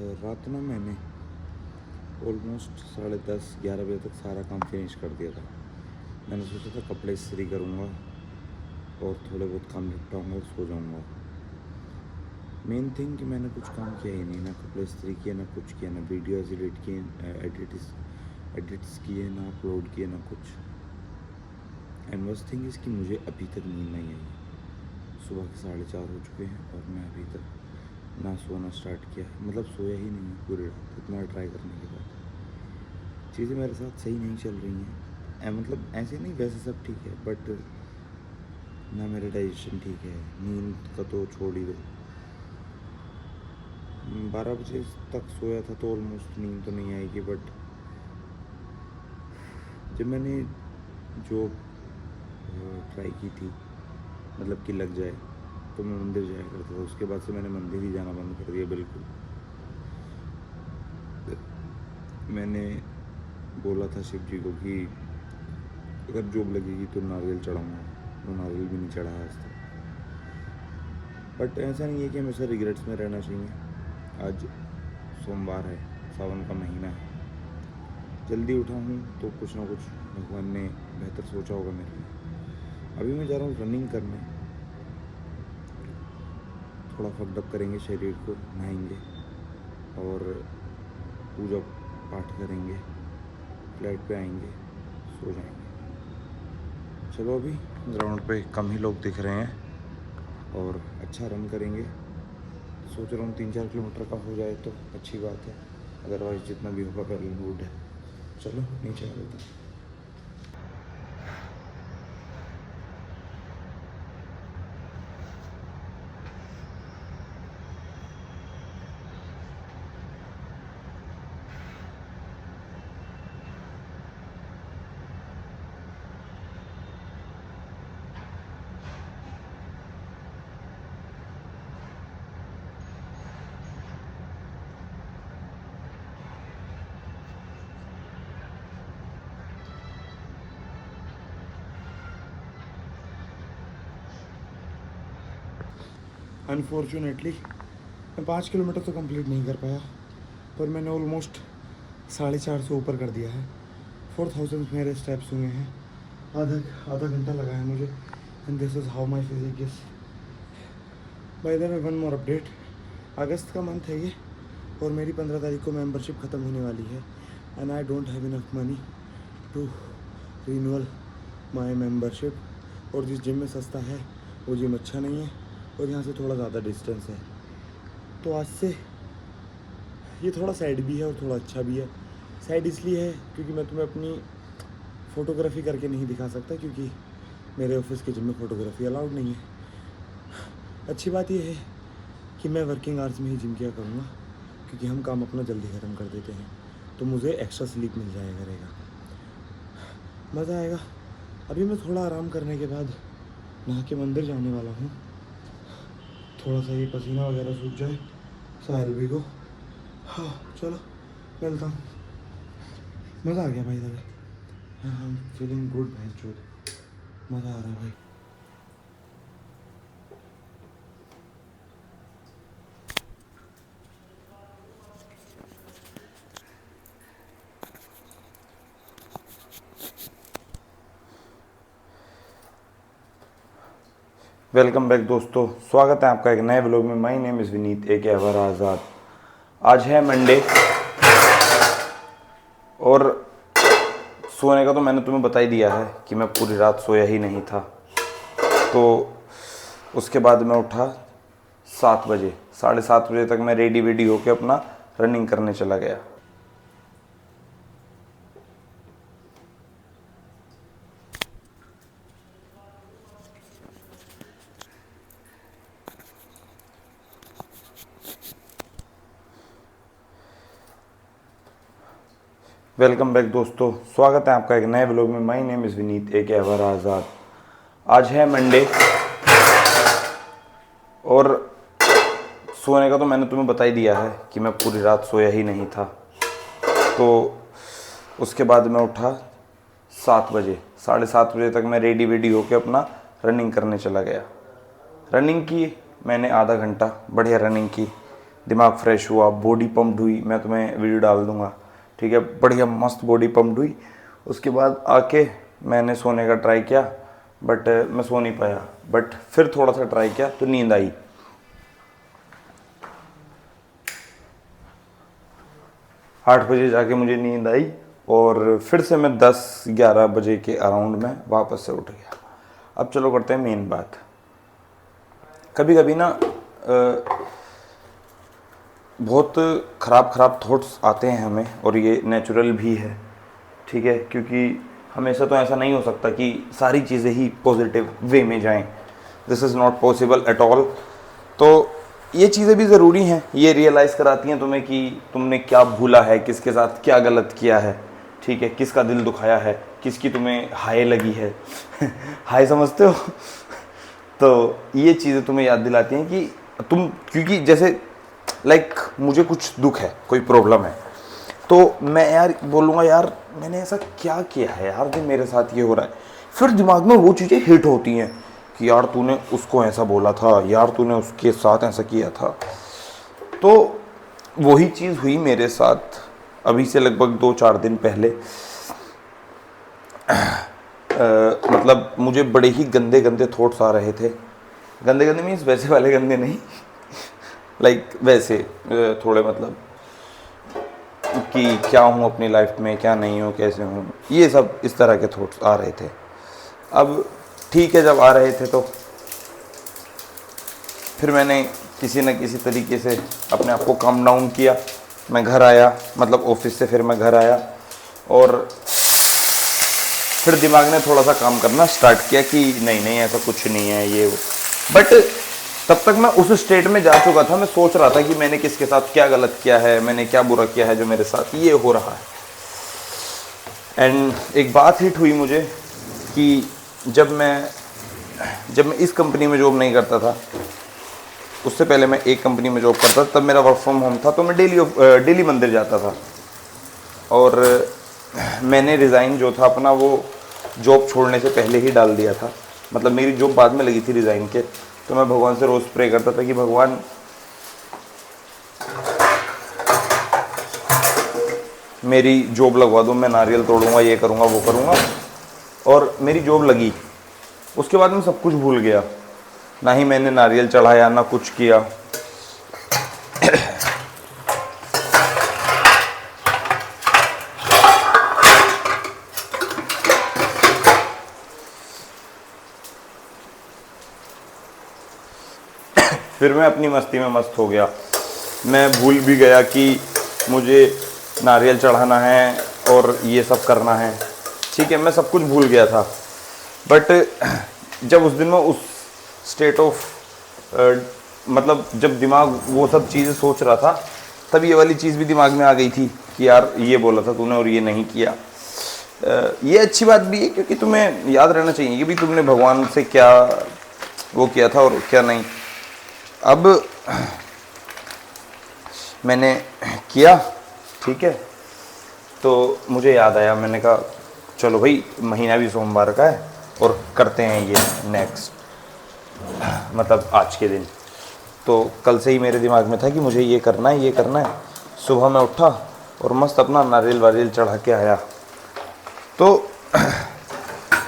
रात ना मैंने ऑलमोस्ट 10:30-11 बजे तक सारा काम फिनिश कर दिया था। मैंने सोचा था कपड़े इस्त्री करूँगा और थोड़े बहुत काम निपटाऊँगा और सो जाऊँगा। मेन थिंग कि मैंने कुछ काम किया ही नहीं, ना कपड़े इस्त्री किए, ना कुछ किया, ना वीडियोज़ एडिट किए, एडिट्स किए, ना अपलोड किए, ना कुछ। एंड वर्स्ट थिंग इसकी मुझे अभी तक नींद नहीं आई। सुबह के 4:30 हो चुके हैं और मैं अभी तक ना सोना स्टार्ट किया है, मतलब सोया ही नहीं है पूरी रात इतना ट्राई करने के बाद। चीज़ें मेरे साथ सही नहीं चल रही हैं, मतलब ऐसे नहीं, वैसे सब ठीक है, बट ना मेरा डाइजेशन ठीक है, नींद का तो छोड़ ही दो। 12 बजे तक सोया था तो ऑलमोस्ट नींद तो नहीं आएगी, बट जब मैंने जॉब ट्राई की थी, मतलब कि लग जाए, तो मैं मंदिर जाया करता था। उसके बाद से मैंने मंदिर ही जाना बंद कर दिया बिल्कुल। मैंने बोला था शिव जी को कि अगर जॉब लगेगी तो नारियल चढ़ाऊँगा, वो नारियल भी नहीं चढ़ा आज तक। बट ऐसा नहीं है कि हमेशा रिग्रेट्स में रहना चाहिए। आज सोमवार है, सावन का महीना है, जल्दी उठा हूँ तो कुछ ना कुछ भगवान ने बेहतर सोचा होगा मेरे लिए। अभी मैं जा रहा हूँ रनिंग करने, थोड़ा फकडअप करेंगे शरीर को, नहाएंगे और पूजा पाठ करेंगे, फ्लैट पे आएंगे, सो जाएंगे। चलो अभी ग्राउंड पे कम ही लोग दिख रहे हैं और अच्छा रन करेंगे। सोच रहा हूँ 3-4 किलोमीटर का हो जाए तो अच्छी बात है, अदरवाइज़ जितना भी होगा वेल गुड है। चलो नीचे आ लेते हैं। अनफॉर्चुनेटली मैं 5 किलोमीटर तो कंप्लीट नहीं कर पाया, पर मैंने ऑलमोस्ट 450 से ऊपर कर दिया है। 4000 मेरे स्टेप्स हुए हैं। आधा घंटा लगा है मुझे। And this is how my physique is. By the way, one more update, अगस्त का मंथ है ये और मेरी 15 तारीख को मेंबरशिप ख़त्म होने वाली है। And I don't have enough money to renewal my membership. और जिस जिम में सस्ता है वो जिम अच्छा नहीं है और यहाँ से थोड़ा ज़्यादा डिस्टेंस है। तो आज से ये थोड़ा सैड भी है और थोड़ा अच्छा भी है। सैड इसलिए है क्योंकि मैं तुम्हें अपनी फ़ोटोग्राफी करके नहीं दिखा सकता, क्योंकि मेरे ऑफिस के जिम में फ़ोटोग्राफी अलाउड नहीं है। अच्छी बात यह है कि मैं वर्किंग आवर्स में ही जिम किया करूँगा, क्योंकि हम काम अपना जल्दी ख़त्म कर देते हैं, तो मुझे एक्स्ट्रा स्लीप मिल जाया करेगा, मज़ा आएगा। अभी मैं थोड़ा आराम करने के बाद नहा के मंदिर जाने वाला हूँ। थोड़ा सा ये पसीना वगैरह सूख जाए साहिल भी को। हाँ चलो मिलता हूँ। मज़ा आ गया भाई इधर। हाँ, फीलिंग गुड भाई, चोट मज़ा आ रहा है भाई। वेलकम बैक दोस्तों, स्वागत है आपका एक नए व्लॉग में। माय नेम इज़ विनीत ए के अवर आज़ाद। आज है मंडे और सोने का तो मैंने तुम्हें बता ही दिया है कि मैं पूरी रात सोया ही नहीं था। तो उसके बाद मैं उठा 7 बजे, 7:30 बजे तक मैं रेडी वेडी होकर अपना रनिंग करने चला गया। वेलकम बैक दोस्तों, स्वागत है आपका एक नए व्लॉग में। माय नेम इज़ विनीत ए के अवर आज़ाद। आज है मंडे और सोने का तो मैंने तुम्हें बता ही दिया है कि मैं पूरी रात सोया ही नहीं था। तो उसके बाद मैं उठा 7 बजे, 7:30 बजे तक मैं रेडी वेडी होकर अपना रनिंग करने चला गया। रनिंग की मैंने आधा घंटा, बढ़िया रनिंग की। दिमाग फ्रेश हुआ, बॉडी पम्प्ड हुई, मैं तुम्हें वीडियो डाल दूंगा, ठीक है। बढ़िया मस्त बॉडी पम्प्ड हुई। उसके बाद आके मैंने सोने का ट्राई किया, बट मैं सो नहीं पाया। बट फिर थोड़ा सा ट्राई किया तो नींद आई। 8 बजे जाके मुझे नींद आई और फिर से मैं 10-11 बजे के अराउंड में वापस से उठ गया। अब चलो करते हैं मेन बात। कभी कभी ना बहुत ख़राब थॉट्स आते हैं हमें, और ये नेचुरल भी है, ठीक है, क्योंकि हमेशा तो ऐसा नहीं हो सकता कि सारी चीज़ें ही पॉजिटिव वे में जाएं। This is not possible at all. तो ये चीज़ें भी ज़रूरी हैं, ये रियलाइज़ कराती हैं तुम्हें कि तुमने क्या भूला है, किसके साथ क्या गलत किया है, ठीक है, किसका दिल दुखाया है, किसकी तुम्हें हाय लगी है हाय समझते हो तो ये चीज़ें तुम्हें याद दिलाती हैं कि तुम, क्योंकि जैसे लाइक मुझे कुछ दुख है, कोई प्रॉब्लम है, तो मैं यार बोलूँगा यार मैंने ऐसा क्या किया है यार जो मेरे साथ ये हो रहा है। फिर दिमाग में वो चीज़ें हिट होती हैं कि यार तूने उसको ऐसा बोला था, यार तूने उसके साथ ऐसा किया था। तो वही चीज़ हुई मेरे साथ अभी से लगभग 2-4 दिन पहले। मतलब मुझे बड़े ही गंदे गंदे थॉट्स आ रहे थे। गंदे गंदे मीन्स वैसे वाले गंदे नहीं लाइक वैसे थोड़े, मतलब कि क्या हूँ अपनी लाइफ में, क्या नहीं हूँ, कैसे हूँ, ये सब इस तरह के थॉट्स आ रहे थे। अब ठीक है, जब आ रहे थे तो फिर मैंने किसी न किसी तरीके से अपने आप को काम डाउन किया। मैं घर आया, मतलब ऑफिस से फिर मैं घर आया, और फिर दिमाग ने थोड़ा सा काम करना स्टार्ट किया कि नहीं नहीं ऐसा कुछ नहीं है ये वो। बट तब तक मैं उस स्टेट में जा चुका था, मैं सोच रहा था कि मैंने किसके साथ क्या गलत किया है, मैंने क्या बुरा किया है जो मेरे साथ ये हो रहा है। एंड एक बात हिट हुई मुझे कि जब मैं इस कंपनी में जॉब नहीं करता था, उससे पहले मैं एक कंपनी में जॉब करता था, तब मेरा वर्क फ्रॉम होम था, तो मैं डेली मंदिर जाता था। और मैंने रिज़ाइन जो था अपना वो जॉब छोड़ने से पहले ही डाल दिया था। मतलब मेरी जॉब बाद में लगी थी रिज़ाइन के, तो मैं भगवान से रोज़ प्रे करता था कि भगवान मेरी जॉब लगवा दो, मैं नारियल तोड़ूंगा, ये करूँगा वो करूँगा। और मेरी जॉब लगी। उसके बाद मैं सब कुछ भूल गया, ना ही मैंने नारियल चढ़ाया ना कुछ किया। फिर मैं अपनी मस्ती में मस्त हो गया। मैं भूल भी गया कि मुझे नारियल चढ़ाना है और ये सब करना है, ठीक है, मैं सब कुछ भूल गया था। बट जब उस दिन मैं उस स्टेट ऑफ मतलब जब दिमाग वो सब चीज़ें सोच रहा था, तब ये वाली चीज़ भी दिमाग में आ गई थी कि यार ये बोला था तूने और ये नहीं किया। ये अच्छी बात भी है, क्योंकि तुम्हें याद रहना चाहिए कि भी तुमने भगवान से क्या वो किया था और क्या नहीं। अब मैंने किया, ठीक है, तो मुझे याद आया, मैंने कहा चलो भाई महीना भी सोमवार का है और करते हैं ये नेक्स्ट, मतलब आज के दिन। तो कल से ही मेरे दिमाग में था कि मुझे ये करना है, ये करना है। सुबह मैं उठा और मस्त अपना नारियल वारियल चढ़ा के आया। तो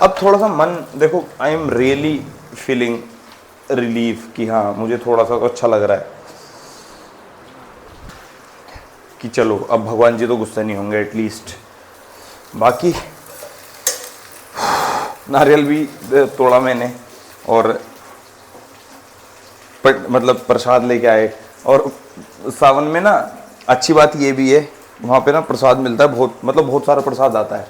अब थोड़ा सा मन, देखो I am really feeling relief कि हाँ मुझे थोड़ा सा तो अच्छा लग रहा है कि चलो अब भगवान जी तो गुस्सा नहीं होंगे एटलीस्ट। बाकी नारियल भी तोड़ा मैंने और मतलब प्रसाद लेके आए। और सावन में ना अच्छी बात ये भी है, वहाँ पे ना प्रसाद मिलता है बहुत, मतलब बहुत सारा प्रसाद आता है।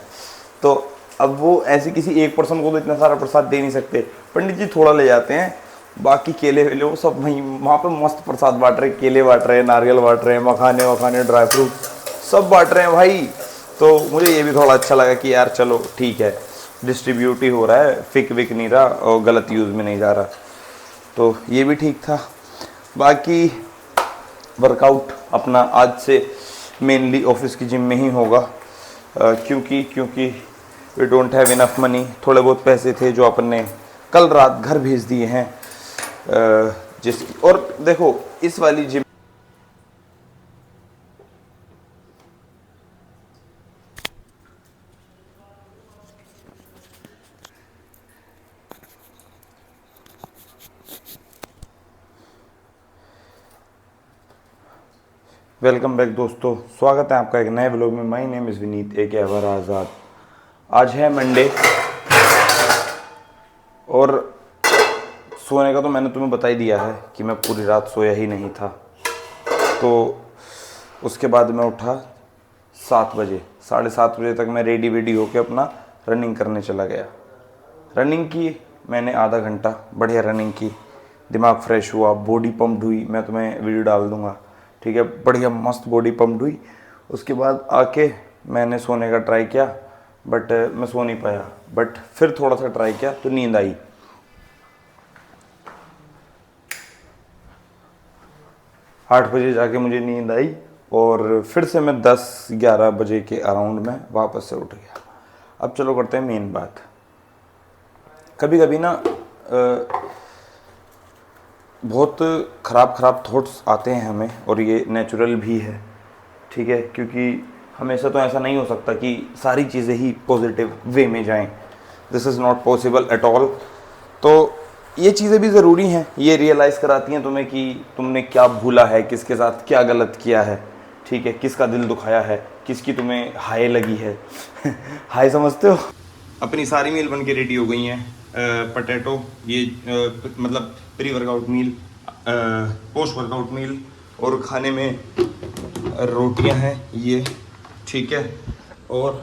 तो अब वो ऐसे किसी एक पर्सन को तो इतना सारा प्रसाद दे नहीं सकते, पंडित जी थोड़ा ले जाते हैं, बाकी केले वेले वो सब वहीं वहाँ पे मस्त प्रसाद बांट रहे, केले बांट रहे हैं, नारियल बांट रहे हैं, मखाने वखाने ड्राई फ्रूट सब बांट रहे हैं भाई। तो मुझे ये भी थोड़ा अच्छा लगा कि यार चलो ठीक है, डिस्ट्रीब्यूट ही हो रहा है, फिक विक नहीं रहा और गलत यूज़ में नहीं जा रहा, तो ये भी ठीक था। बाकी वर्कआउट अपना आज से मेनली ऑफिस की जिम में ही होगा, क्योंकि we don't have enough money. थोड़े बहुत पैसे थे जो अपन ने कल रात घर भेज दिए हैं। और देखो इस वाली जिम वेलकम बैक दोस्तों, स्वागत है आपका एक नए व्लॉग में। माय नेम इज़ विनीत ए के अवर आज़ाद। आज है मंडे और सोने का तो मैंने तुम्हें बता ही दिया है कि मैं पूरी रात सोया ही नहीं था। तो उसके बाद मैं उठा 7 बजे, 7:30 बजे तक मैं रेडी वेडी होकर अपना रनिंग करने चला गया। रनिंग की मैंने आधा घंटा, बढ़िया रनिंग की, दिमाग फ्रेश हुआ, बॉडी पम्प्ड हुई। मैं तुम्हें वीडियो डाल दूंगा, ठीक है। बढ़िया मस्त बॉडी पम्प्ड हुई। उसके बाद आके मैंने सोने का ट्राई किया, बट मैं सो नहीं पाया। बट फिर थोड़ा सा ट्राई किया तो नींद आई। 8 बजे जाके मुझे नींद आई और फिर से मैं 10-11 बजे के अराउंड में वापस से उठ गया। अब चलो करते हैं मेन बात। कभी कभी ना बहुत ख़राब थॉट्स आते हैं हमें, और ये नेचुरल भी है, ठीक है। क्योंकि हमेशा तो ऐसा नहीं हो सकता कि सारी चीज़ें ही पॉजिटिव वे में जाएं। This is not possible at all. तो ये चीज़ें भी ज़रूरी हैं, ये रियलाइज़ कराती हैं तुम्हें कि तुमने क्या भूला है, किसके साथ क्या गलत किया है, ठीक है। किसका दिल दुखाया है, किसकी तुम्हें हाय लगी है हाय समझते हो। अपनी सारी मील बन के रेडी हो गई हैं। पटेटो, ये मतलब pre workout meal, post workout meal, और खाने में रोटियां हैं ये, ठीक है। और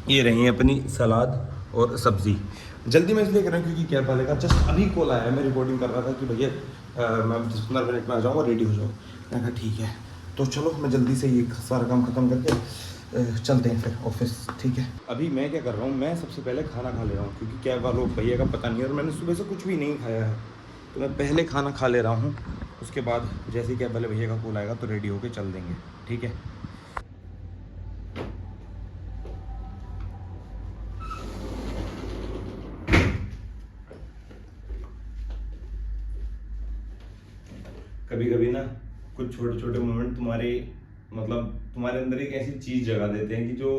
ये रही अपनी सलाद और सब्ज़ी। जल्दी मैं इसलिए कर रहा हूँ क्योंकि कैब वाले का जस्ट अभी कॉल आया है। मैं रिकॉर्डिंग कर रहा था कि भैया मैं 10-15 मिनट में आ जाऊँगा, रेडी हो जाओ। मैंने कहा ठीक है। तो चलो मैं जल्दी से ये सारा काम ख़त्म करके चलते हैं फिर ऑफिस, ठीक है। अभी मैं क्या कर रहा हूँ, मैं सबसे पहले खाना खा ले रहा हूँ क्योंकि कैब वालों भैया का पता नहीं है और मैंने सुबह से कुछ भी नहीं खाया है। तो मैं पहले खाना खा ले रहा हूँ, उसके बाद जैसे ही कैब वाले भैया का कॉल आएगा तो रेडी होके चल देंगे, ठीक है। कभी कभी ना कुछ छोटे छोटे मोमेंट तुम्हारे अंदर एक ऐसी चीज़ जगा देते हैं कि जो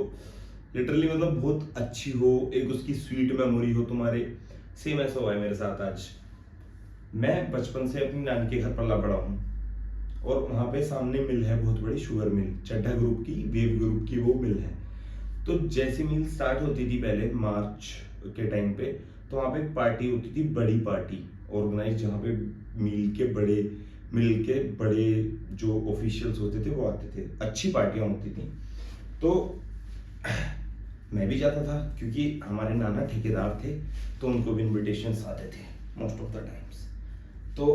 लिटरली मतलब बहुत अच्छी हो, एक उसकी स्वीट मेमोरी हो तुम्हारे। सेम ऐसा हुआ है मेरे साथ आज। मैं बचपन से अपनी नानी के घर पला बड़ा हूँ और वहाँ पे सामने मिल है, बहुत बड़ी शुगर मिल, चड्ढा ग्रुप की, वेव ग्रुप की वो मिल है। तो जैसे मिल स्टार्ट होती थी पहले मार्च के टाइम पे, तो वहाँ पे एक पार्टी होती थी, बड़ी पार्टी ऑर्गेनाइज, जहाँ पे मिल के बड़े जो ऑफिशियल्स होते थे वो आते थे, अच्छी पार्टियाँ होती थी। तो मैं भी जाता था क्योंकि हमारे नाना ठेकेदार थे, तो उनको भी इनविटेशंस आते थे मोस्ट ऑफ द टाइम्स। तो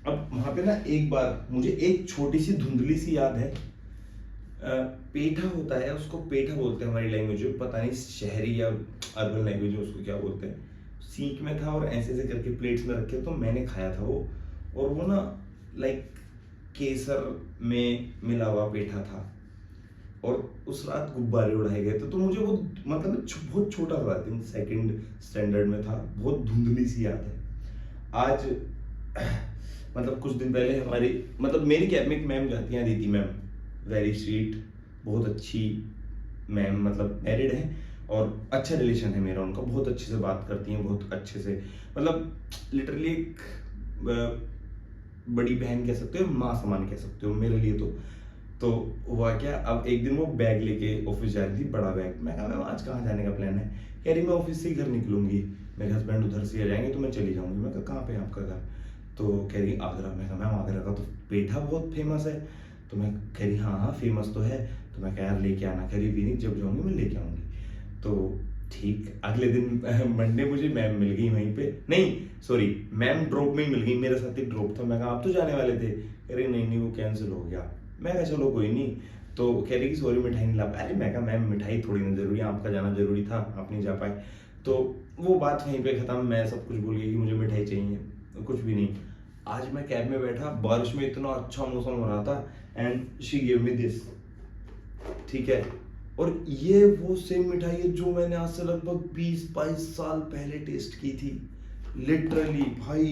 अब वहाँ पे ना एक बार मुझे एक छोटी सी धुंधली सी याद है। पेठा होता है, उसको पेठा बोलते हैं हमारी लैंग्वेज में, पता नहीं शहरी या अर्बन लैंग्वेज में उसको क्या बोलते हैं। सीख में था और ऐसे ऐसे करके प्लेट्स में रखे, तो मैंने खाया था वो। और वो ना लाइक केसर में मिला हुआ पेठा था और उस रात गुब्बारे उड़ाए गए थे। तो मुझे वो मतलब बहुत छोटा था, आई थिंक सेकंड स्टैंडर्ड में था, बहुत धुंधली सी याद है। आज मतलब कुछ दिन पहले मेरी कैब में एक मैम जाती हैं, अदिति मैम, वेरी स्वीट, बहुत अच्छी मैम, मतलब मैरिड है और अच्छा रिलेशन है मेरा उनका, बहुत अच्छे से बात करती हैं, बहुत अच्छे से, मतलब लिटरली एक बड़ी बहन कह सकते हो, माँ समान कह सकते हो मेरे लिए। तो हुआ क्या, अब एक दिन वो बैग लेके ऑफिस जा रही थी, बड़ा बैग। मैं कहा मैम आज कहाँ जाने का प्लान है? कह रही मैं ऑफिस से ही घर निकलूंगी, मेरे हस्बैंड उधर से आ जाएंगे तो मैं चली जाऊंगी। मैं कहा कहाँ पे आपका घर? तो कह रही आगरा। मैं कहा मैम आगरा का तो पेठा बहुत फेमस है। तो मैं कह रही हाँ फेमस तो है। तो मैं कह यार लेके आना। कह रही विनीत जब जाऊंगी मैं लेके आऊंगी। तो ठीक, अगले दिन मंडे मुझे मैम मिल गई वहीं पे, नहीं सॉरी, मैम ड्रॉप में ही मिल गई, मेरे साथ ही ड्रॉप था। मैं कहा आप तो जाने वाले थे? कह रही नहीं वो कैंसिल हो गया। मैं कहा चलो कोई नहीं। तो कह रही कि सॉरी मिठाई नहीं ला पाया। अरे मैं कहा मैम मिठाई थोड़ी ना जरूरी है, आपका जाना जरूरी था, आप नहीं जा पाए। तो वो बात वहीं पे खत्म। मैं सब कुछ भूल गई कि मुझे मिठाई चाहिए, कुछ भी नहीं। आज मैं कैब में बैठा, बारिश में इतना अच्छा मौसम हो रहा था, and she give me this, ठीक है। और ये वो सेम मिठाई है जो मैंने आज से लगभग 20-22 साल पहले टेस्ट की थी। लिटरली भाई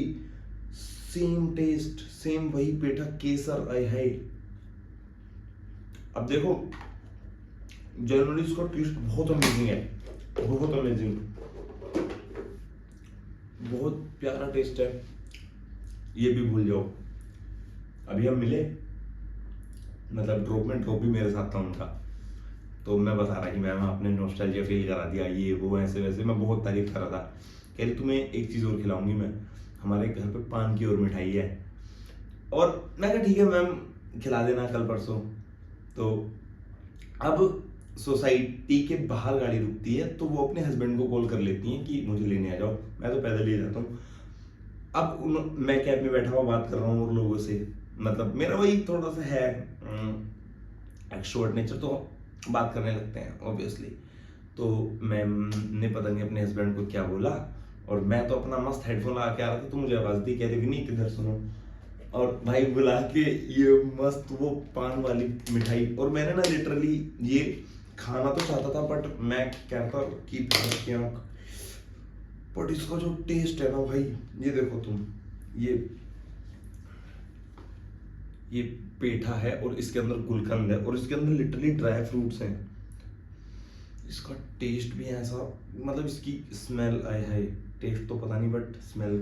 सेम टेस्ट, सेम वही पेठा, केसर, आई है। अब देखो जनरली इसका टेस्ट बहुत अमेजिंग है, बहुत अमेजिंग, बहुत प्यारा टेस्ट है। ये भी भूल जाओ। अभी हम मिले, मतलब ड्रॉप भी मेरे साथ था उनका, तो मैं बता रहा कि मैम आपने नॉस्टैल्जिया फील करा दिया, ये वो ऐसे वैसे, मैं बहुत तारीफ कर रहा था। कह रही तुम्हें एक चीज़ और खिलाऊंगी मैं, हमारे घर पे पान की और मिठाई है। और मैं कहा ठीक है मैम, खिला देना कल परसों। तो अब सोसाइटी के बाहर गाड़ी रुकती है तो वो अपने हस्बैंड को कॉल कर लेती हैं कि मुझे लेने आ जाओ, मैं तो पैदल ही जाता हूँ। अब मैं कैब में बैठा हुआ बात कर रहा हूँ और लोगों से, मतलब मेरा वही थोड़ा सा है एक्सट्रोवर्ट नेचर, तो बात करने लगते हैं ऑब्वियसली। तो मैम ने पता नहीं अपने हस्बैंड को क्या बोला, और मैं तो अपना मस्त हेडफोन लगा के आ रहा था, तो मुझे आवाज़ दी, कह रही नहीं इधर सुनो, और भाई बुला के ये मस्त वो पान वाली मिठाई। और मैंने ना लिटरली ये खाना तो चाहता था, बट मैं कहता कि बट इसका जो टेस्ट है ना भाई, ये देखो तुम, ये पेठा है और इसके अंदर गुलकंद है और इसके अंदर लिटरली ड्राई फ्रूट्स हैं। इसका टेस्ट भी ऐसा, मतलब इसकी स्मेल आए है, टेस्ट तो पता नहीं बट स्मेल,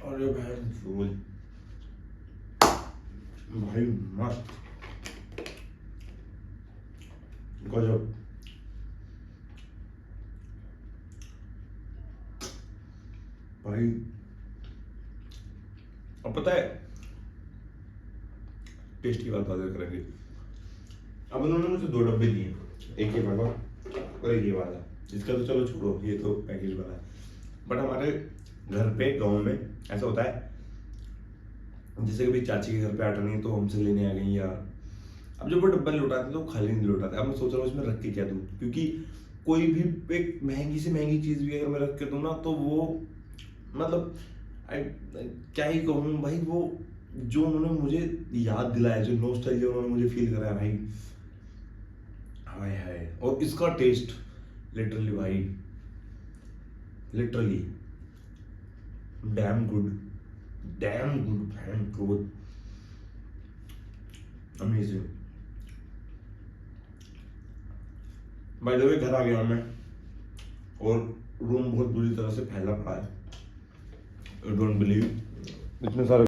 अरे भाई मस्त गजब। भाई अब पता है टेस्ट की बात करेंगे। अब उन्होंने मुझे 2 डब्बे दिए, एक ये वाला और एक ये वाला। इसका तो चलो छोड़ो, ये तो पैकेज वाला है, बट हमारे घर पे गांव में ऐसा होता है, जैसे कभी चाची के घर पे आटा नहीं तो हमसे लेने आ गई, या अब जब वो डब्बा लौटाते तो खाली नहीं लौटाते। अब मैं सोच रहा हूँ इसमें रख के क्या दूँ, क्योंकि कोई भी एक महंगी से महंगी चीज़ भी अगर मैं रख के दूँ ना, तो वो मतलब क्या ही कहूँ भाई, वो जो उन्होंने मुझे याद दिलाया, जो नॉस्टैल्जिया उन्होंने मुझे फील कराया भाई, हाय हाय। और इसका टेस्ट लिटरली भाई, literally damn good, damn good, amazing. Bye the वे घर आ गया मैं, और रूम बहुत बुरी तरह से फैला पड़ा है, डोंट बिलीव, इतने सारे